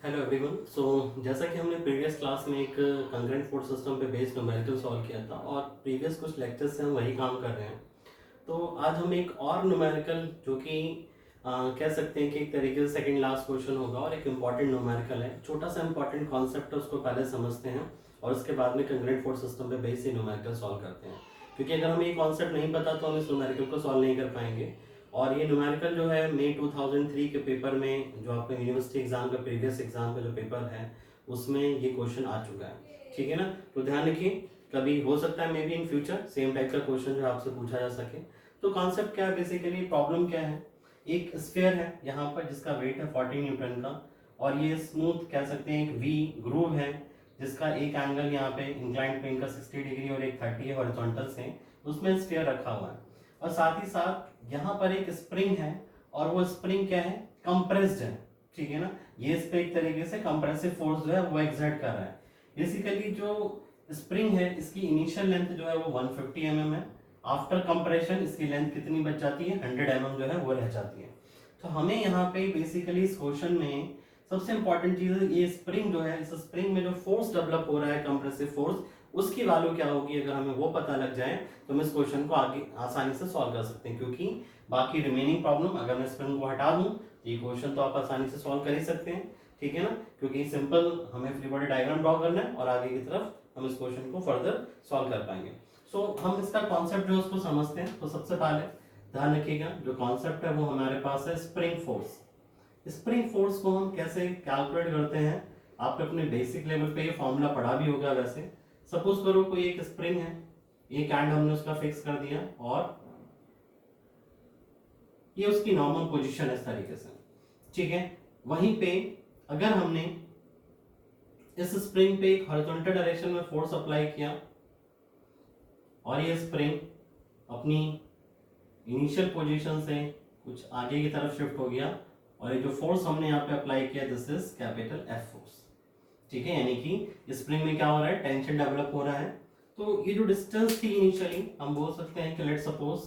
Hello everyone. जैसा कि हमने प्रीवियस क्लास में एक कंकरेंट फोर्स सिस्टम पे बेस्ड न्यूमेरिकल सॉल्व किया था और प्रीवियस कुछ लेक्चर्स से हम वही काम कर रहे हैं। तो आज हम एक और न्यूमेरिकल जो कि कह सकते हैं कि एक तरीके से सेकंड लास्ट क्वेश्चन होगा और एक इम्पॉर्टेंट न्यूमेरिकल है, छोटा सा इम्पॉर्टेंट कॉन्सेप्ट है, उसको पहले समझते हैं और उसके बाद में कंकरेंट फोर्स सिस्टम पे बेस्ड न्यूमेरिकल सॉल्व करते हैं। क्योंकि अगर हमें ये कॉन्सेप्ट नहीं पता तो हम इस न्यूमेरिकल को सॉल्व नहीं कर पाएंगे। और ये न्यूमेरिकल जो है मई 2003 के पेपर में, जो आपका यूनिवर्सिटी एग्जाम का प्रीवियस एग्जाम का जो पेपर है उसमें ये क्वेश्चन आ चुका है। ठीक है ना, तो ध्यान रखिए, कभी हो सकता है may be in future same type का क्वेश्चन जो आपसे पूछा जा सके। तो कॉन्सेप्ट क्या है, बेसिकली प्रॉब्लम क्या है, एक स्फीयर है यहाँ पर जिसका वेट है 40 न्यूटन का और ये स्मूथ कह सकते हैं एक वी ग्रूव है जिसका एक एंगल यहाँ पे इंक्लाइंड प्लेन का 60 डिग्री और एक 30 है हॉरिजॉन्टल से, उसमें स्फीयर रखा हुआ है। और साथ ही साथ यहाँ पर एक स्प्रिंग है और वो स्प्रिंग क्या है, कंप्रेस्ड है। ठीक है ना, ये इस पे एक तरीके से कंप्रेसिव फोर्स जो है वो एक्सर्ट कर रहा है। बेसिकली जो स्प्रिंग है इसकी इनिशियल लेंथ जो है वो 150 mm है। आफ्टर कंप्रेशन इसकी लेंथ कितनी बच जाती है, 100 mm जो है वो रह जाती है। तो हमें यहाँ पे बेसिकली इस क्वेश्चन में सबसे इंपॉर्टेंट चीज है ये स्प्रिंग जो है, इस स्प्रिंग में जो फोर्स डेवलप हो रहा है कंप्रेसिव फोर्स, उसकी वैल्यू क्या होगी। अगर हमें वो पता लग जाए तो हम इस क्वेश्चन को आगे आसानी से सॉल्व कर सकते हैं। क्योंकि बाकी रिमेनिंग प्रॉब्लम अगर मैं स्प्रिंग को हटा दूं तो ये क्वेश्चन तो आप आसानी से सॉल्व कर ही सकते हैं। ठीक है ना, क्योंकि सिंपल हमें फ्री बॉडी डायग्राम ड्रॉ करना है और आगे की तरफ हम इस क्वेश्चन को फर्दर सॉल्व कर पाएंगे। हम इसका कॉन्सेप्ट जो उसको समझते हैं। तो सबसे पहले ध्यान रखिएगा, जो कॉन्सेप्ट है वो हमारे पास है स्प्रिंग फोर्स। स्प्रिंग फोर्स को हम कैसे कैलकुलेट करते हैं, आपने अपने बेसिक लेवल पे ये फॉर्मूला पढ़ा भी होगा। वैसे सपोज करो कोई एक स्प्रिंग है, एक एंड हमने उसका फिक्स कर दिया और ये उसकी नॉर्मल पोजीशन है इस तरीके से। ठीक है, वहीं पे अगर हमने इस स्प्रिंग पे एक हॉरिजॉन्टल डायरेक्शन में फोर्स अप्लाई किया और ये स्प्रिंग अपनी इनिशियल पोजीशन से कुछ आगे की तरफ शिफ्ट हो गया और ये जो फोर्स हमने यहाँ पे अप्लाई किया this is capital F force. ठीक है, यानी कि स्प्रिंग में क्या हो रहा है, टेंशन डेवलप हो रहा है। तो ये जो डिस्टेंस थी इनिशियली हम बोल सकते हैं कि लेट सपोज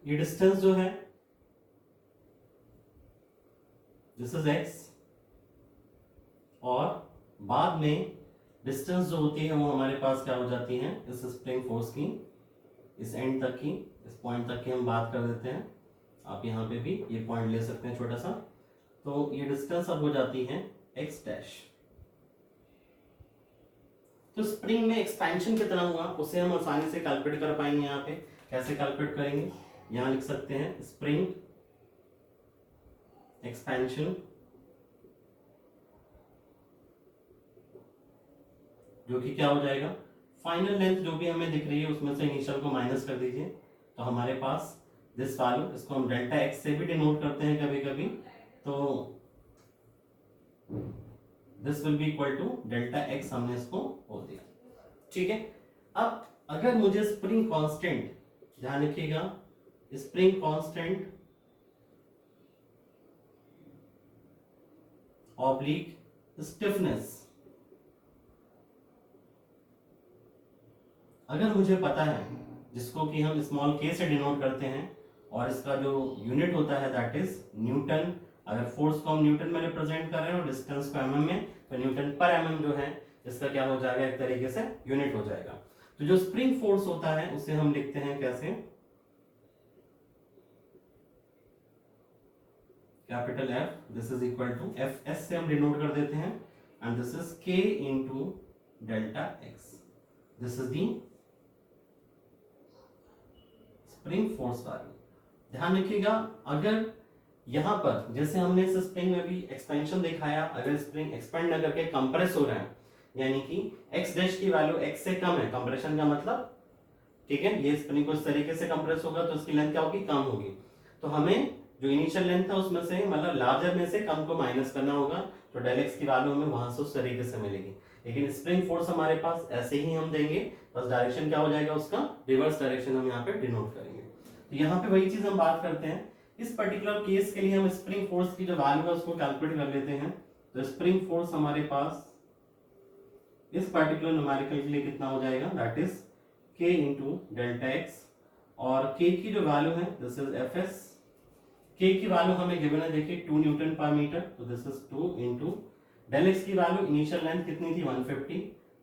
ये डिस्टेंस जो है दिस इज एक्स और बाद में डिस्टेंस जो होती है वो हमारे पास क्या हो जाती है, इस स्प्रिंग फोर्स की इस एंड तक की, इस पॉइंट तक की हम बात कर देते हैं। आप यहाँ पे भी ये पॉइंट ले सकते हैं छोटा सा। तो ये डिस्टेंस अब हो जाती है एक्स डैश। तो स्प्रिंग में एक्सपेंशन कितना हुआ उसे हम आसानी से कैलकुलेट कर पाएंगे। यहाँ पे कैसे कैलकुलेट करेंगे, यहाँ लिख सकते हैं स्प्रिंग एक्सपेंशन जो कि क्या हो जाएगा, फाइनल लेंथ जो भी हमें दिख रही है उसमें से इनिशियल को माइनस कर दीजिए तो हमारे पास दिस वैल्यू, इसको हम डेल्टा एक्स से भी डिनोट करते हैं कभी कभी, तो this will be equal to delta x, हमने इसको बोल दिया। ठीक है, अब अगर मुझे स्प्रिंग कांस्टेंट, ध्यान रखिएगा स्प्रिंग कांस्टेंट ऑब्लिक स्टिफनेस अगर मुझे पता है, जिसको कि हम स्मॉल के से डिनोट करते हैं और इसका जो यूनिट होता है दैट इज न्यूटन। अगर फोर्स को हम न्यूटन में रिप्रेजेंट कर रहे हैं और डिस्टेंस को एमएम में, तो न्यूटन पर एमएम जो है इसका क्या हो जाएगा, एक तरीके से यूनिट हो जाएगा। तो जो स्प्रिंग फोर्स होता है उसे हम लिखते हैं कैसे, capital F, this is equal to F S से हम डिनोट कर देते हैं and this is K into delta x, this is the spring force value. ध्यान रखिएगा, अगर यहां पर जैसे हमने इस स्प्रिंग में भी एक्सपेंशन दिखाया, अगर स्प्रिंग एक्सपेंड न करके कंप्रेस हो रहा है यानी कि एक्स डैश की वैल्यू एक्स से कम है, कंप्रेशन का मतलब, ठीक है, ये स्प्रिंग को इस तरीके से कंप्रेस होगा तो इसकी लेंथ क्या होगी, कम होगी। तो हमें जो इनिशियल लेंथ था उसमें से मतलब लार्जर में से कम को माइनस करना होगा, तो डेल एक्स की वैल्यू हमें वहां से उस तरीके से मिलेगी। लेकिन स्प्रिंग फोर्स हमारे पास ऐसे ही हम देंगे, बस डायरेक्शन क्या हो जाएगा उसका, रिवर्स डायरेक्शन हम यहाँ पे डिनोट करेंगे। तो यहाँ पे वही चीज हम बात करते हैं, इस पर्टिकुलर केस के लिए हम स्प्रिंग फोर्स की जो वैल्यू है उसको कैलकुलेट कर लेते हैं। तो स्प्रिंग फोर्स हमारे पास इस पर्टिकुलर न्यूमेरिकल के लिए कितना हो जाएगा, that is K into delta x और के की जो वैल्यू है दिस इज एफ एस। के की वैल्यू हमें गिवन है, देखिए 2 न्यूटन पर मीटर, तो this is 2 into del x की वैल्यू इनिशियल लेंथ कितनी थी 150,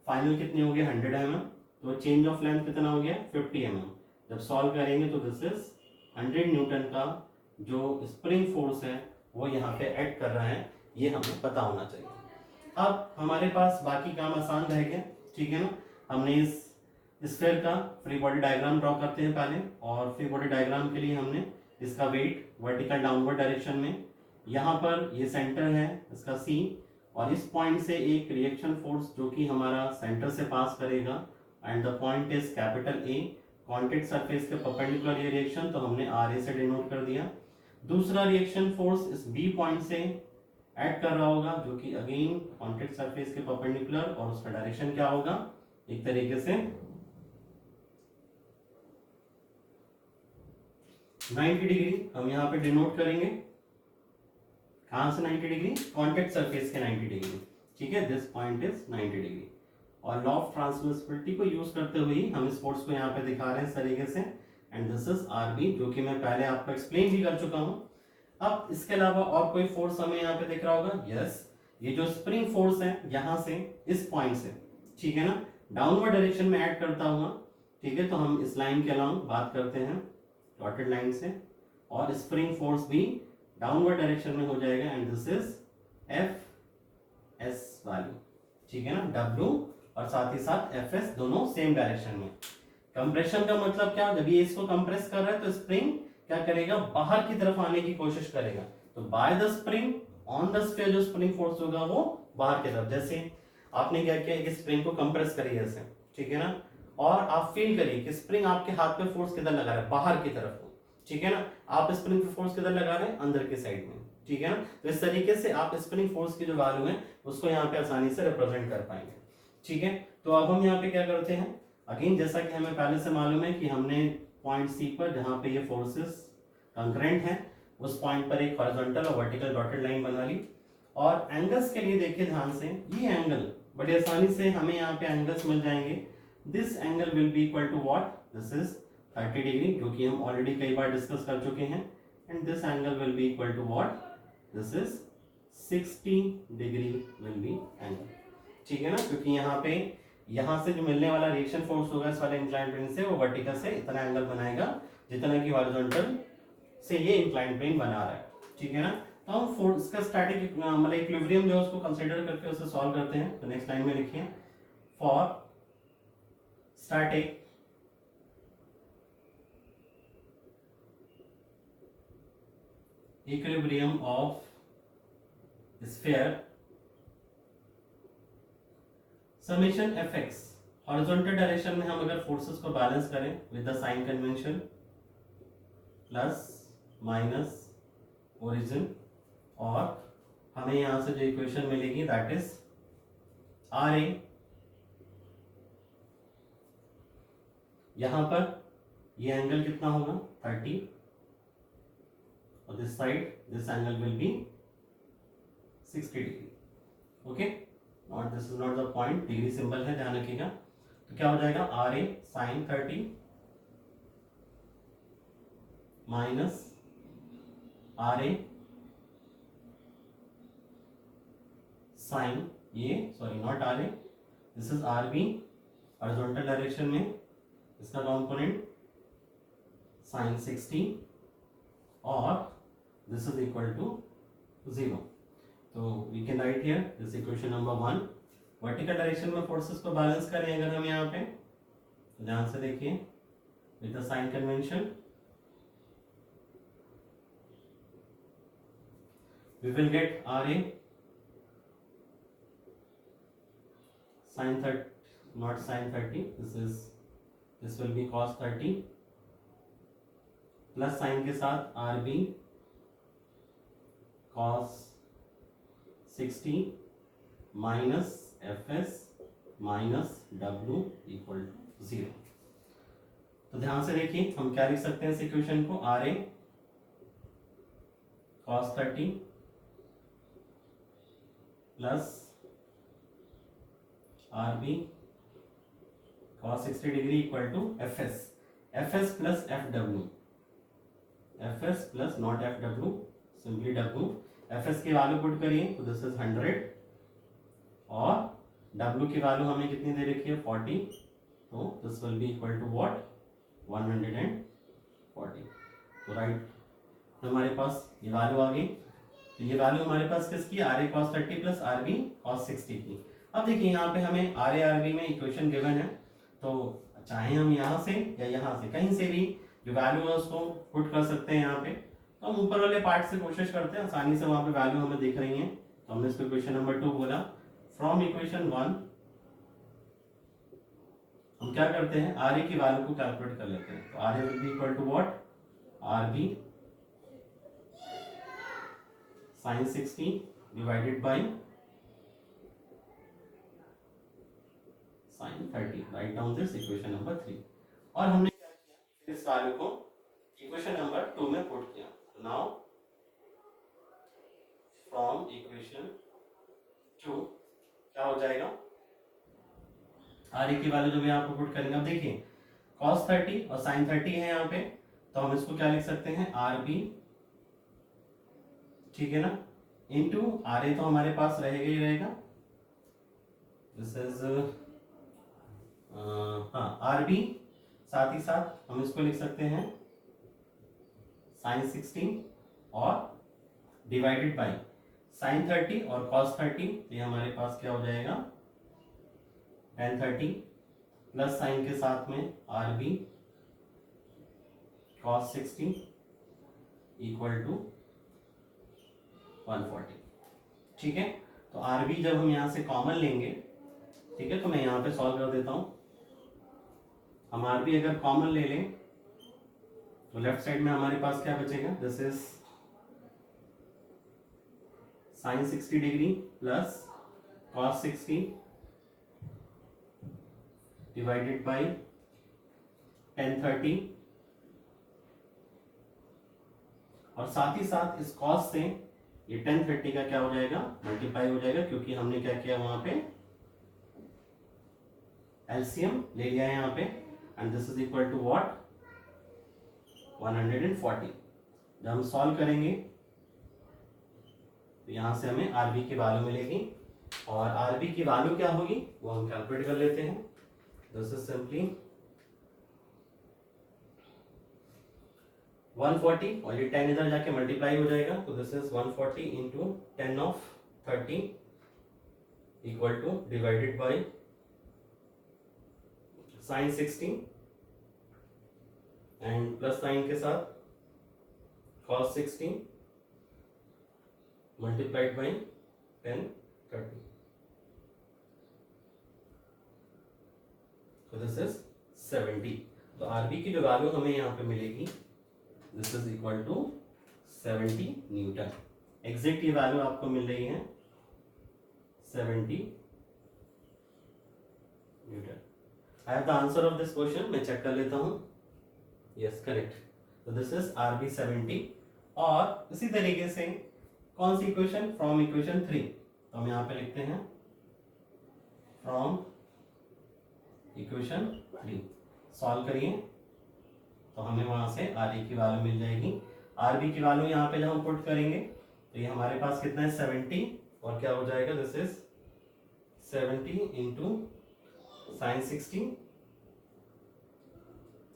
फाइनल कितनी हो गई 100 mm, तो चेंज ऑफ लेंथ कितना हो गया 50 mm। जब सॉल्व करेंगे तो दिस इज 100 न्यूटन का जो स्प्रिंग फोर्स है वो यहाँ पे ऐड कर रहा है, ये हमें पता होना चाहिए। अब हमारे पास बाकी काम आसान रह गया, ठीक है ना। हमने इस स्फीयर का फ्री बॉडी डायग्राम ड्रॉ करते हैं पहले, और फ्री बॉडी डायग्राम के लिए हमने इसका वेट वर्टिकल डाउनवर्ड डायरेक्शन में, यहाँ पर ये सेंटर है इसका सी, और इस पॉइंट से एक रिएक्शन फोर्स जो कि हमारा सेंटर से पास करेगा, and the point is capital A, contact surface के परपेंडिकुलर ये रिएक्शन, तो हमने आर ए से डिनोट कर दिया। दूसरा रिएक्शन फोर्स इस बी पॉइंट से ऐड कर रहा होगा, जो कि अगेन कॉन्टैक्ट सरफेस के परपेंडिकुलर, और उसका डायरेक्शन क्या होगा, एक तरीके से 90 डिग्री हम यहाँ पे डिनोट करेंगे। कहां से 90 डिग्री, कॉन्टैक्ट सरफेस के 90 डिग्री, ठीक है, दिस पॉइंट इज 90 डिग्री। और लॉ ऑफ ट्रांसवर्सिबिलिटी को यूज करते हुए हम इस फोर्स को यहाँ पे दिखा रहे हैं इस तरीके से, and this is R B, जो कि मैं पहले आपको एक्सप्लेन भी कर चुका हूँ। अब इसके अलावा और कोई फोर्स हमें यहाँ पे दिख रहा होगा, यस, ये जो स्प्रिंग फोर्स है यहाँ से इस पॉइंट से, ठीक है ना, डाउनवर्ड डायरेक्शन में ऐड करता हुआ, ठीक है, तो हम इस लाइन के अलाउंग बात करते हैं डॉटेड लाइन से, और स्प्रिंग फोर्स भी डाउनवर्ड डायरेक्शन में हो जाएगा, and this is F S value, ठीक है ना, डब्ल्यू और साथ ही साथ एफ एस, दोनों सेम डायरेक्शन में। कंप्रेशन का मतलब क्या, जब ये इसको कंप्रेस कर रहा है तो स्प्रिंग क्या करेगा, बाहर की तरफ आने की कोशिश करेगा, तो by the spring on the sphere जो स्प्रिंग फोर्स होगा वो बाहर की तरफ। जैसे आपने क्या किया, एक स्प्रिंग को कंप्रेस करिए ऐसे, ठीक है ना, और आप फील करिए कि स्प्रिंग आपके हाथ पे फोर्स किधर लगा रहा है, बाहर की तरफ, ठीक है ना, आप स्प्रिंग पे फोर्स किधर लगा रहे हैं, अंदर के साइड में, ठीक है ना। तो इस तरीके से आप स्प्रिंग फोर्स की जो वैल्यू है उसको यहाँ पे आसानी से रिप्रेजेंट कर पाएंगे, ठीक है। तो अब हम यहाँ पे क्या करते हैं, अगेन जैसा कि हमें पहले से मालूम है कि हमने पॉइंट सी पर जहाँ पे ये फोर्सेस कंकरेंट है उस पॉइंट पर एक हॉरिजॉन्टल और वर्टिकल डॉटेड लाइन बना ली। और एंगल्स के लिए देखिए ध्यान से, ये एंगल बड़ी आसानी से हमें यहाँ पे एंगल्स मिल जाएंगे। This angle will be equal to what, this is 30 degree, जो कि हम ऑलरेडी कई बार डिस्कस कर चुके हैं, and this angle will be equal to what, this is 60 degree will be angle, ठीक है ना, क्योंकि यहाँ से जो मिलने वाला रिएक्शन फोर्स होगा इस वाले इंक्लाइंड प्लेन से, वो वर्टिकल से इतना एंगल बनाएगा जितना कि हॉरिजॉन्टल से ये इंक्लाइंड प्लेन बना रहा है, ठीक है ना। तो हम फोर्स का स्टैटिक मतलब इक्विलिब्रियम जो है उसको कंसीडर करके उसे सॉल्व करते हैं। तो नेक्स्ट लाइन में लिखिए, for static equilibrium of sphere summation F X, horizontal direction में हम अगर फोर्सेस को बैलेंस करें with the sign convention, plus minus origin, और हमें यहां से जो इक्वेशन मिलेगी दैट इज आर ए, यहां पर ये एंगल कितना होगा 30, और this side this angle will be 60 degree, okay, not this is not the point, degree symbol है, ध्यान रखिएगा। तो क्या हो जाएगा, R A sine 30 minus R A sine, ये sorry not R A, this is R B, horizontal direction में इसका कॉम्पोनेंट साइन 60, और दिस इज इक्वल टू 0। तो we can write here this equation number 1। Vertical direction में forces को balance करें अगर हम यहाँ पे, तो ध्यान से देखिए, with the sign convention we will get RA sin 30, not sin 30, this will be cos 30, plus sine के साथ RB cos 60 minus FS minus W equal to 0। तो ध्यान से देखिए हम क्या लिख सकते हैं इस इक्वेशन को, RA cos 30 plus RB cos 60 degree equal to FS। F S plus F W, F S plus not F W, simply W. F S की वैल्यू पुट करिए तो दिस इज 100 और डब्ल्यू की वैल्यू हमें कितनी दे रखी है 40, तो this will be equal to what 140। तो राइट हमारे पास ये वैल्यू आ गई। तो ये वैल्यू हमारे पास किसकी R A cos 30 plus R B cos 60 की। अब देखिए यहाँ पे हमें आर ए आर बी में इक्वेशन गिवन है, तो चाहे हम यहाँ से या यहाँ से कहीं से भी जो वैल्यू है उसको पुट कर सकते हैं यहाँ पे। तो हम ऊपर वाले पार्ट से कोशिश करते हैं, आसानी से वहां पे वैल्यू हमें दिख रही है, तो हमने इसको इक्वेशन नंबर 2 बोला। फ्रॉम इक्वेशन 1 हम क्या करते हैं आर ए की वैल्यू को कैलकुलेट कर लेते हैं। तो R A will be equal to what R B sin 60 divided by sin 30। Write down this equation number 3। और हमने क्या किया इस वैल्यू को इक्वेशन नंबर 2 में पुट किया। नाउ फ्रॉम इक्वेशन 2 क्या हो जाएगा आर ए की वैल्यू जब यहाँ पे पुट करेंगे। अब देखिए cos 30 और sin 30 है यहाँ पे, तो हम इसको क्या लिख सकते हैं आर बी, ठीक है ना, इनटू आर ए तो हमारे पास रहेगा ही रहेगा, दिस इज हाँ आर बी, साथ ही साथ हम इसको लिख सकते हैं sin 60 और डिवाइडेड बाय sin 30 और cos 30, ये हमारे पास क्या हो जाएगा tan 30 प्लस साइन के साथ में R B cos 60 equal to 140। ठीक है, तो आर बी जब हम यहाँ से कॉमन लेंगे, ठीक है, तो मैं यहाँ पे सॉल्व कर देता हूँ। हम आर बी अगर कॉमन ले लें तो लेफ्ट साइड में हमारे पास क्या बचेगा, this is sin 60 degree plus cos 60 divided bye tan 30, और साथ ही साथ इस cos से ये tan 30 का क्या हो जाएगा मल्टीप्लाई हो जाएगा, क्योंकि हमने क्या किया वहां पे एलसीएम ले लिया है यहाँ पे, and this is equal to what 140। जब हम सॉल्व करेंगे तो यहां से हमें आरबी की वैल्यू मिलेगी, और आरबी की वैल्यू क्या होगी वो हम कैलकुलेट कर लेते हैं। दिस इज सिंपली 140 और ये 10 इधर जाके मल्टीप्लाई हो जाएगा, तो this is 140 into 10 of 30 equal two divided by sin 60 and plus sine के साथ cos 60 मल्टीप्लाइड बाई 10 30, तो दिस इज 70। तो आरबी की जो वैल्यू हमें यहाँ पे मिलेगी this is equal to 70 newton. Exact ये वैल्यू आपको मिल रही है 70 newton. I have the answer of this question, मैं चेक कर लेता हूँ। यस करेक्ट, तो दिस इज आरबी 70। और इसी तरीके से कौन सी इक्वेशन फ्रॉम इक्वेशन 3, तो हम यहाँ पे लिखते हैं फ्रॉम इक्वेशन 3 सॉल्व करिए, तो हमें वहां से आर ए की वैल्यू मिल जाएगी। आरबी की वैल्यू यहाँ पे जब हम पुट करेंगे तो ये हमारे पास कितना है 70, और क्या हो जाएगा this is 70 into sin 60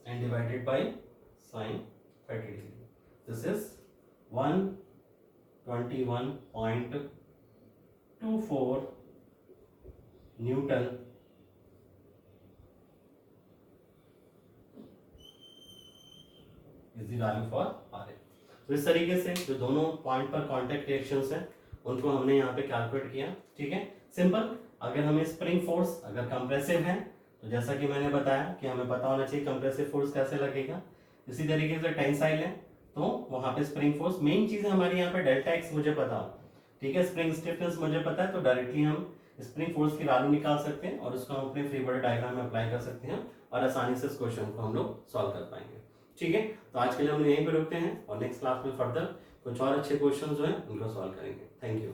and divided by sin 30 degree. This is 121.24 Newton is the value for RA। तो इस तरीके से जो दोनों पॉइंट पर कांटेक्ट रिएक्शंस हैं उनको हमने यहाँ पे कैलकुलेट किया। ठीक है, सिंपल। अगर हमें स्प्रिंग फोर्स अगर कंप्रेसिव है तो जैसा कि मैंने बताया कि हमें पता होना चाहिए कंप्रेसिव फोर्स कैसे लगेगा। इसी तरीके से टेंसाइल है तो वहां पे स्प्रिंग फोर्स, मेन चीज है हमारी यहाँ पे डेल्टा एक्स मुझे पता हो, ठीक है, स्प्रिंग स्टिफनेस मुझे पता है, तो डायरेक्टली हम स्प्रिंग फोर्स की वैल्यू निकाल सकते हैं और उसको हम अपने फ्री बॉडी डायग्राम में अप्लाई कर सकते हैं और आसानी से इस क्वेश्चन को हम लोग सॉल्व कर पाएंगे। ठीक है, तो आज के लिए हम यहीं पे रुकते हैं और नेक्स्ट क्लास में फर्दर कुछ और अच्छे क्वेश्चन जो है उनको सॉल्व करेंगे। Thank you.